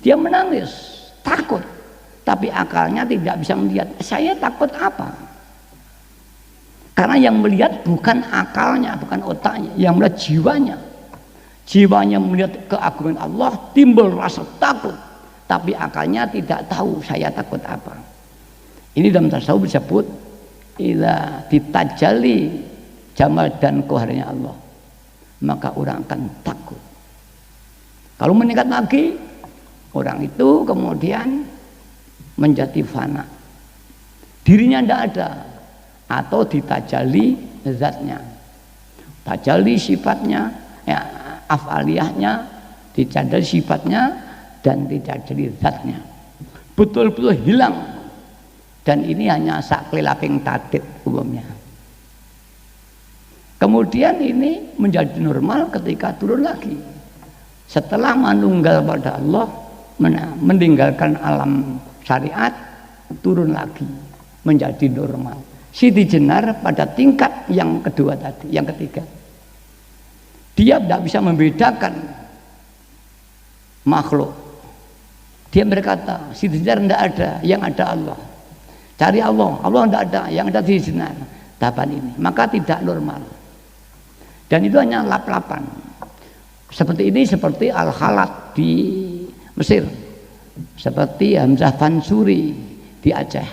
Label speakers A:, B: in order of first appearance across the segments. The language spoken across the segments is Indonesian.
A: Dia menangis, takut, tapi akalnya tidak bisa melihat saya takut apa. Karena yang melihat bukan akalnya, bukan otaknya, yang melihat jiwanya. Jiwanya melihat keagungan Allah, timbul rasa takut, tapi akalnya tidak tahu saya takut apa. Ini dalam tasawuf disebut ila ditajali jamal dan koharnya Allah, maka orang akan takut. Kalau meningkat lagi, orang itu kemudian menjadi fana, dirinya tidak ada, atau ditajali zatnya, tajali sifatnya, ya, afaliyahnya, ditajali sifatnya dan ditajali zatnya, betul-betul hilang. Dan ini hanya saklelaping tadit umumnya. Kemudian ini menjadi normal ketika turun lagi. Setelah manunggal pada Allah, meninggalkan alam syariat, turun lagi menjadi normal. Siti Jenar pada tingkat yang kedua tadi, yang ketiga. Dia tidak bisa membedakan makhluk. Dia berkata, Siti Jenar tidak ada, yang ada Allah. Cari Allah, Allah tidak ada, yang ada Siti Jenar. Tahapan ini, maka tidak normal. Dan itu hanya lap-lapan. Seperti ini, seperti Al-Khalat di Mesir, seperti Hamzah Fansuri di Aceh,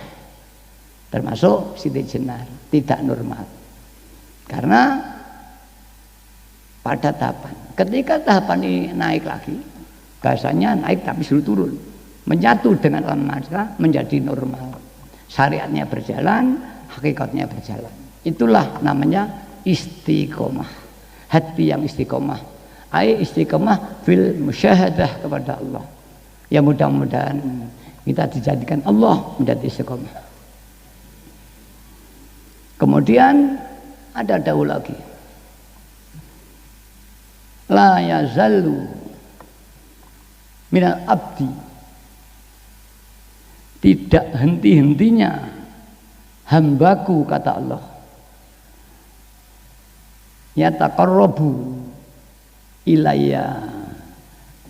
A: termasuk Siti Jenar, tidak normal. Karena pada tahapan, ketika tahapan ini naik lagi, bahasanya naik tapi suruh turun, menyatu dengan alam manusia menjadi normal. Syariatnya berjalan, hakikatnya berjalan. Itulah namanya istiqomah, hati yang istiqomah. Istiqomah fil musyahadah kepada Allah. Ya mudah-mudahan kita dijadikan Allah menjadi istiqomah. Kemudian ada daul lagi. La yazallu minal abdi, tidak henti-hentinya hambaku, kata Allah, yataqarrabu ilayya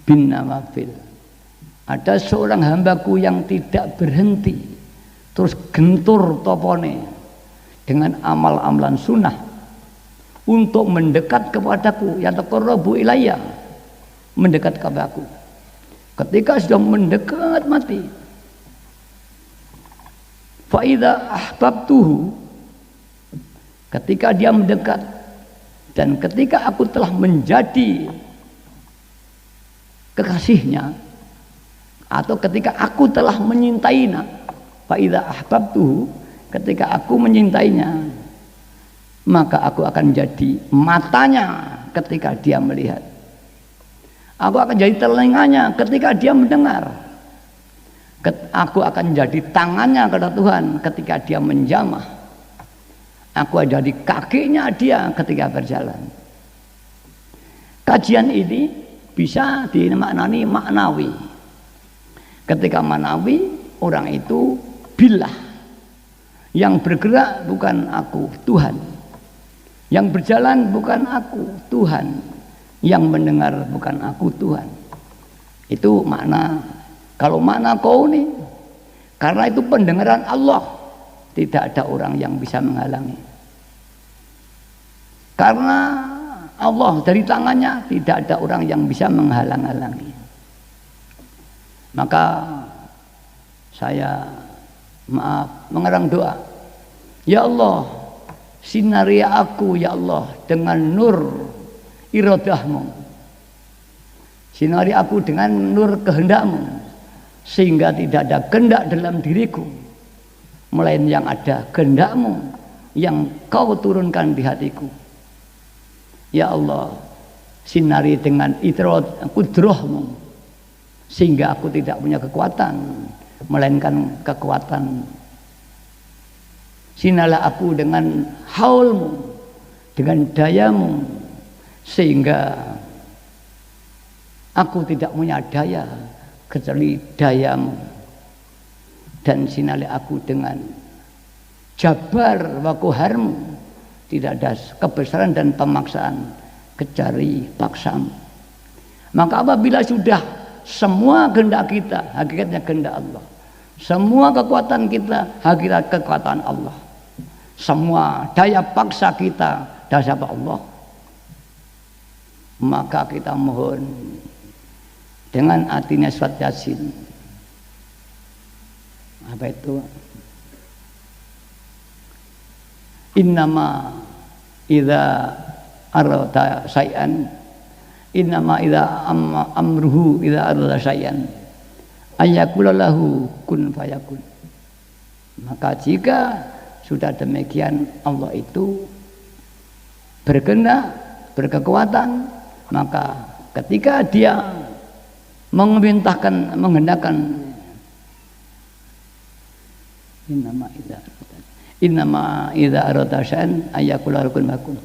A: bin nawafil. Ada seorang hambaku yang tidak berhenti, terus gentur topone dengan amal-amalan sunnah untuk mendekat kepadaku, yataqarrabu ilayya, mendekat kepadaku. Ketika sudah mendekat mati, fa idza ahbabtuhu, ketika dia mendekat dan ketika aku telah menjadi kekasihnya, atau ketika aku telah menyintainya, fa idza ahbabtuhu, ketika aku menyintainya, maka aku akan menjadi matanya ketika dia melihat, aku akan jadi telinganya ketika dia mendengar, aku akan jadi tangannya kepada Tuhan ketika dia menjamah, aku akan jadi kakinya dia ketika berjalan. Kajian ini bisa dimaknani maknawi. Ketika maknawi, orang itu billah, yang bergerak bukan aku, Tuhan. Yang berjalan bukan aku, Tuhan. Yang mendengar bukan aku, Tuhan. Itu makna. Kalau makna kauni, karena itu pendengaran Allah, tidak ada orang yang bisa menghalangi. Karena Allah dari tangannya, tidak ada orang yang bisa menghalang-halangi. Maka saya mengarang doa, ya Allah, sinari aku ya Allah dengan nur iradahmu, sinari aku dengan nur kehendakmu, sehingga tidak ada kehendak dalam diriku, melainkan yang ada kehendakmu yang kau turunkan di hatiku. Ya Allah, sinari dengan idrah kudrahmu, sehingga aku tidak punya kekuatan melainkan kekuatan. Sinalah aku dengan haulmu, dengan dayamu, sehingga aku tidak punya daya kecuali dayamu. Dan sinalah aku dengan jabar wa qaharmu, tidak ada kebesaran dan pemaksaan kecuali paksamu. Maka apabila sudah semua kehendak kita hakikatnya kehendak Allah. Semua kekuatan kita hakikat kekuatan Allah. Semua daya paksa kita dasar Allah. Maka kita mohon dengan artinya surat Yasin. Apa itu? Innama idza arada syai'an innama idza amruhu idza arada syai'an ayyakula lahu kun fayakun. Maka jika sudah demikian Allah itu berkehendak, berkekuatan, maka ketika dia menghendakkan innama idza arada syai'an ayyakula lahu kun fayakun.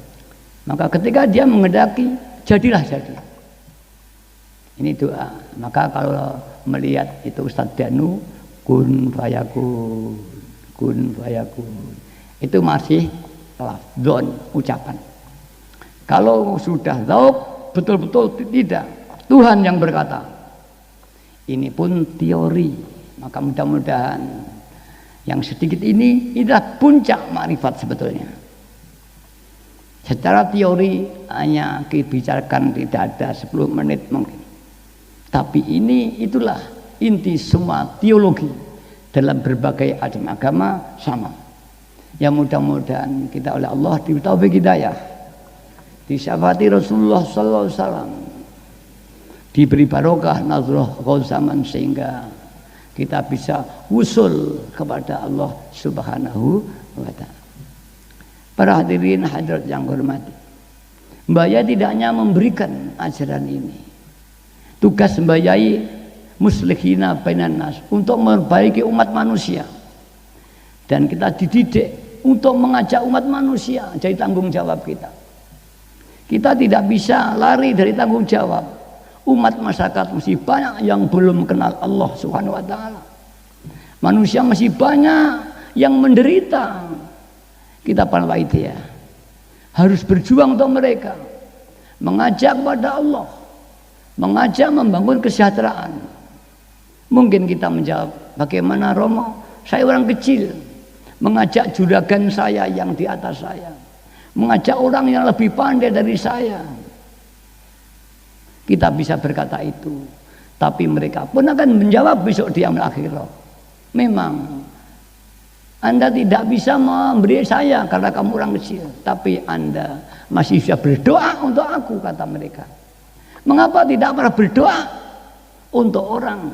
A: Maka ketika dia menghendaki, jadilah jadi. Ini doa. Maka kalau melihat itu Ustadz Danu kun fayakun, kun fayakun, itu masih lafdzon, ucapan. Kalau sudah dzauq, betul-betul tidak, Tuhan yang berkata. Ini pun teori. Maka mudah-mudahan yang sedikit ini adalah puncak makrifat sebetulnya. Secara teori hanya dibicarakan tidak ada 10 menit mungkin. Tapi itulah inti semua teologi dalam berbagai agama sama. Ya mudah-mudahan kita oleh Allah diberi taufik hidayah, disyafaati Rasulullah sallallahu alaihi wasallam, diberi barokah nazroh zaman sehingga kita bisa usul kepada Allah Subhanahu wa taala. Para hadirin hadirat yang hormati, Mbah Yai tidak hanya memberikan ajaran ini. Tugas Mbah Yai muslihina bainan nas, untuk memperbaiki umat manusia. Dan kita dididik untuk mengajak umat manusia, jadi tanggung jawab kita. Kita tidak bisa lari dari tanggung jawab. Umat masyarakat masih banyak yang belum kenal Allah Subhanahu wa taala. Manusia masih banyak yang menderita. Kita para panitia harus berjuang untuk mereka, mengajak kepada Allah, mengajak membangun kesejahteraan. Mungkin kita menjawab, bagaimana Romo? Saya orang kecil, mengajak juragan saya yang di atas saya, mengajak orang yang lebih pandai dari saya. Kita bisa berkata itu, tapi mereka pun akan menjawab besok di yaumul akhirah. Memang Anda tidak bisa memberi saya karena kamu orang kecil, tapi Anda masih bisa berdoa untuk aku, kata mereka. Mengapa tidak pernah berdoa untuk orang?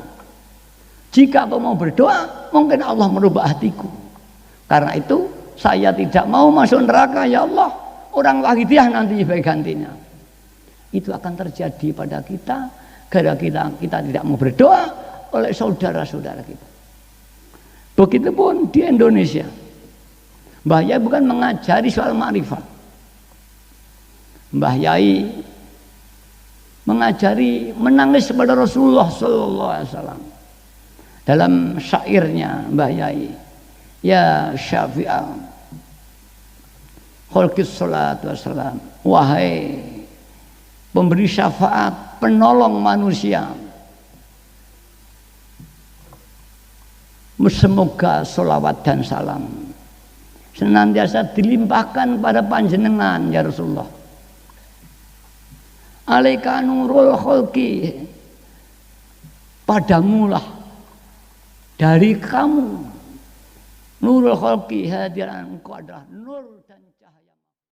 A: Jika aku mau berdoa, mungkin Allah merubah hatiku. Karena itu saya tidak mau masuk neraka, ya Allah. Orang wahidiyah nanti sebagai gantinya. Itu akan terjadi pada kita gara kita tidak mau berdoa oleh saudara-saudara kita. Begitupun di Indonesia. Mbah Yai bukan mengajari soal ma'rifat. Mbah Yai mengajari menangis kepada Rasulullah sallallahu alaihi wasallam. Dalam syairnya Mbah Yai, ya Syafi'a khalqis salatu wassalam, wahai pemberi syafaat, penolong manusia, semoga sholawat dan salam senantiasa dilimpahkan pada panjenengan ya Rasulullah. Alaika nurul khalqi, padamulah dari kamu nurul khalqi, hadiran engkau adalah nur dan